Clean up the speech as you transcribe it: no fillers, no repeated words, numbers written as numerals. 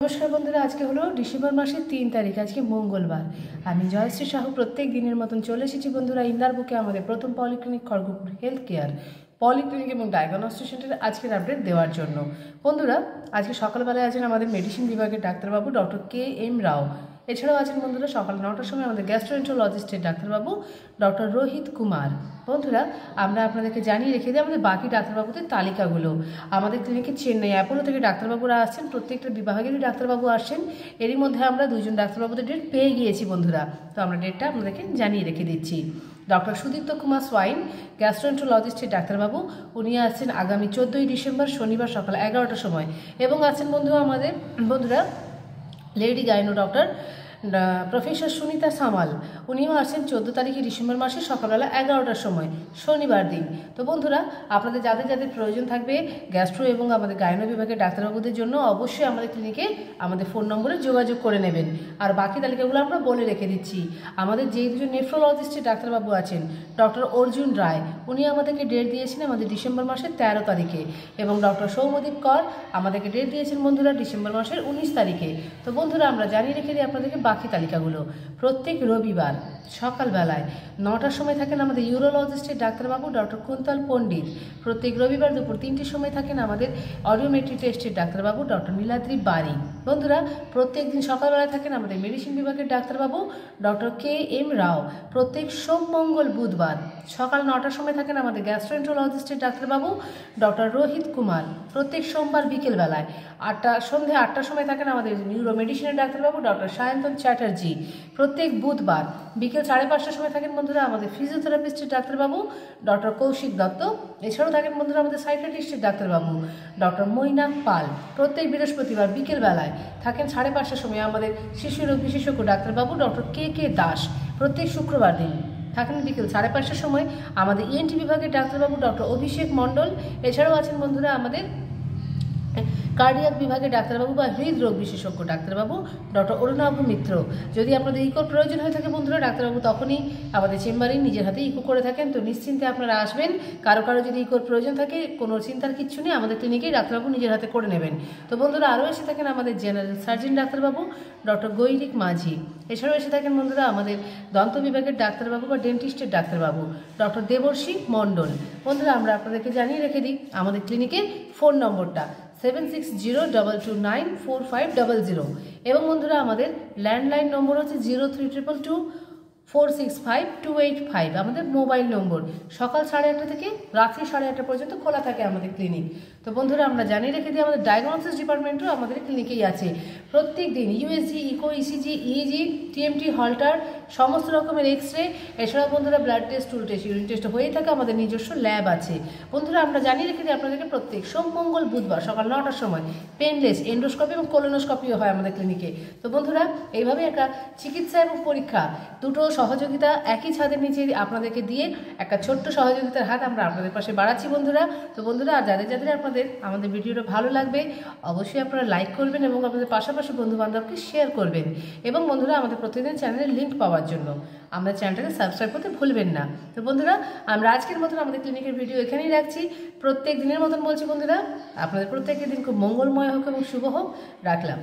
नमस्कार बंधुरा आज के हलो डिसेम्बर मासेर 3 तारीख आज के मंगलवार आमी जयश्री साहू प्रत्येक दिनेर मतन चले एसेछि बंधुरा इंदार बुके आमादेर प्रथम पलिक्लिनिक खड़गपुर हेल्थ केयर पलिक्लिनिक एबं डायगनस्टिक सेंटारे आजकेर अपडेट देওয়ার জন্য बंधुरा आज के सकाल बेलाय आছেন আমাদের मेडिसिन विभागের ডাক্তারবাবু ডক্টর কে এম রাও এছাড়াও আছেন বন্ধুরা সকাল 9টার সময় আমাদের গ্যাস্ট্রোএন্টারোলজিস্টের ডাক্তারবাবু ডক্টর রোহিত কুমার। বন্ধুরা আমরা আপনাদেরকে জানিয়ে রেখে দিই আমাদের বাকি ডাক্তারবাবুদের তালিকাগুলো। আমাদের ক্লিনিকে চেন্নাই অ্যাপোলো থেকে ডাক্তারবাবুরা আসছেন, প্রত্যেকটা বিভাগেরই ডাক্তারবাবু আসছেন। এরই মধ্যে আমরা দুজন ডাক্তারবাবুদের ডেট পেয়ে গিয়েছি বন্ধুরা, তো আমরা ডেটটা আপনাদেরকে জানিয়ে রেখে দিচ্ছি। ডক্টর সুদীপ্ত কুমার সোয়াইন গ্যাস্ট্রোএন্টারোলজিস্টের ডাক্তারবাবু, উনি আসছেন আগামী 14ই ডিসেম্বর শনিবার সকাল 11টার সময়। এবং আছেন বন্ধুরা lady gynae doctor professor Sunita সামাল, উনিও আসছেন 14 তারিখে ডিসেম্বর মাসে সকালবেলা 11টার সময় শনিবার দিন। তো বন্ধুরা আপনাদের যাদের যাদের প্রয়োজন থাকবে গ্যাস্ট্রো এবং আমাদের গাইনো বিভাগের ডাক্তারবাবুদের জন্য অবশ্যই আমাদের ক্লিনিকে আমাদের ফোন নম্বরে যোগাযোগ করে নেবেন। আর বাকি তালিকাগুলো আমরা বলে রেখে দিচ্ছি। আমাদের যেই দুজন নেফ্রোলজিস্টের ডাক্তারবাবু আছেন ডক্টর অর্জুন রায়, উনি আমাদেরকে ডেট দিয়েছেন আমাদের ডিসেম্বর মাসের 13 তারিখে, এবং ডক্টর সৌম্যদীপ কর আমাদেরকে ডেট দিয়েছেন বন্ধুরা ডিসেম্বর মাসের 19 তারিখে। তো বন্ধুরা আমরা জানিয়ে রেখে দিই আপনাদেরকে বাকি তালিকাগুলো। প্রত্যেক রবিবার সকালবেলায় 9টার সময় থাকেন আমাদের ইউরোলজিস্টের ডাক্তারবাবু ডক্টর কুন্তল পণ্ডিত। প্রত্যেক রবিবার দুপুর 3টের সময় থাকেন আমাদের অডিওমেট্রি টেস্টের ডাক্তারবাবু ডক্টর নীলাদ্রি বারি। বন্ধুরা প্রত্যেক দিন সকালবেলায় থাকেন আমাদের মেডিসিন বিভাগের ডাক্তারবাবু ডক্টর কে এম রাও। প্রত্যেক সোম মঙ্গল বুধবার সকাল 9টার সময় থাকেন আমাদের গ্যাস্ট্রোএন্টারোলজিস্টের ডাক্তারবাবু ডক্টর রোহিত কুমার। প্রত্যেক সোমবার বিকেলবেলায় সন্ধ্যে 8টার সময় থাকেন আমাদের নিউরো মেডিসিনের ডাক্তারবাবু ডক্টর সায়ন্তন চ্যাটার্জি। প্রত্যেক বুধবার বিকেল 5:30টার সময় থাকেন বন্ধুরা আমাদের ফিজিওথেরাপিস্টের ডাক্তারবাবু ডক্টর কৌশিক দত্ত। এছাড়াও থাকেন বন্ধুরা আমাদের সাইকিয়াট্রিস্টের ডাক্তারবাবু ডক্টর মৈনাক পাল। প্রত্যেক বৃহস্পতিবার বিকেলবেলায় থাকেন 5:30টার সময় আমাদের শিশু রোগ বিশেষজ্ঞ ডাক্তারবাবু ডক্টর কে কে দাস। প্রত্যেক শুক্রবার দিন থাকেন বিকেল 5:30টার সময় আমাদের ইএনটি বিভাগের ডাক্তারবাবু ডক্টর অভিষেক মণ্ডল। এছাড়াও আছেন বন্ধুরা আমাদের কার্ডিয়াক বিভাগের ডাক্তারবাবু বা হৃদরোগ বিশেষজ্ঞ ডাক্তারবাবু ডক্টর অরুণাভ মিত্র। যদি আপনাদের ইকোর প্রয়োজন হয়ে থাকে বন্ধুরা, ডাক্তারবাবু তখনই আমাদের চেম্বারেই নিজের হাতে ইকো করে থাকেন, তো নিশ্চিন্তে আপনারা আসবেন। কারো যদি ইকোর প্রয়োজন থাকে কোনো চিন্তার কিচ্ছু নেই, আমাদের ক্লিনিকেই ডাক্তারবাবু নিজের হাতে করে নেবেন। তো বন্ধুরা আরও এসে থাকেন আমাদের জেনারেল সার্জন ডাক্তারবাবু ডক্টর গৈরিক মাঝি। এছাড়াও এসে থাকেন বন্ধুরা আমাদের দন্ত বিভাগের ডাক্তারবাবু বা ডেন্টিস্টের ডাক্তারবাবু ডক্টর দেবর্ষী মণ্ডল। বন্ধুরা আমরা আপনাদেরকে জানিয়ে রেখে দিই আমাদের ক্লিনিকের ফোন নম্বরটা 7602294500, এবং বন্ধুরা আমাদের ল্যান্ডলাইন নম্বর হচ্ছে 0322265285 আমাদের মোবাইল নম্বর। সকাল 8:30 থেকে রাত্রি 8:30 পর্যন্ত খোলা থাকে আমাদের ক্লিনিক। তো বন্ধুরা আমরা জানিয়ে রেখে দিই আমাদের ডায়াগনোসিস ডিপার্টমেন্টও আমাদের ক্লিনিকেই আছে। প্রত্যেক দিন USG, echo, ECG, EEG, TMT, Holter, সমস্ত রকমের এক্সরে, এছাড়াও বন্ধুরা blood test, stool test, urine test হয়ে থাকে। আমাদের নিজস্ব ল্যাব আছে। বন্ধুরা আমরা জানিয়ে রেখে দিই আপনাদেরকে প্রত্যেক সোম মঙ্গল বুধবার সকাল 9টার সময় পেনলেস এন্ডোস্কোপি এবং কোলোনোস্কোপিও হয় আমাদের ক্লিনিকে। তো বন্ধুরা এইভাবে একটা চিকিৎসা এবং পরীক্ষা দুটো সহযোগিতা একই ছাদের নিচে আপনাদেরকে দিয়ে একটা ছোট্ট সহযোগিতার হাত আমরা আপনাদের পাশে বাড়াচ্ছি বন্ধুরা। তো বন্ধুরা আর যাদের আপনাদের আমাদের ভিডিওটা ভালো লাগবে অবশ্যই আপনারা লাইক করবেন এবং আপনাদের পাশাপাশি বন্ধু বান্ধবকে শেয়ার করবেন। এবং বন্ধুরা আমাদের প্রতিদিন চ্যানেলের লিঙ্ক পাওয়ার জন্য আমাদের চ্যানেলটাকে সাবস্ক্রাইব করতে ভুলবেন না। তো বন্ধুরা আমরা আজকের মতন আমাদের ক্লিনিকের ভিডিও এখানেই রাখছি। প্রত্যেক দিনের মতন বলছি বন্ধুরা আপনাদের প্রত্যেকের দিন খুব মঙ্গলময় হোক এবং শুভ হোক। রাখলাম।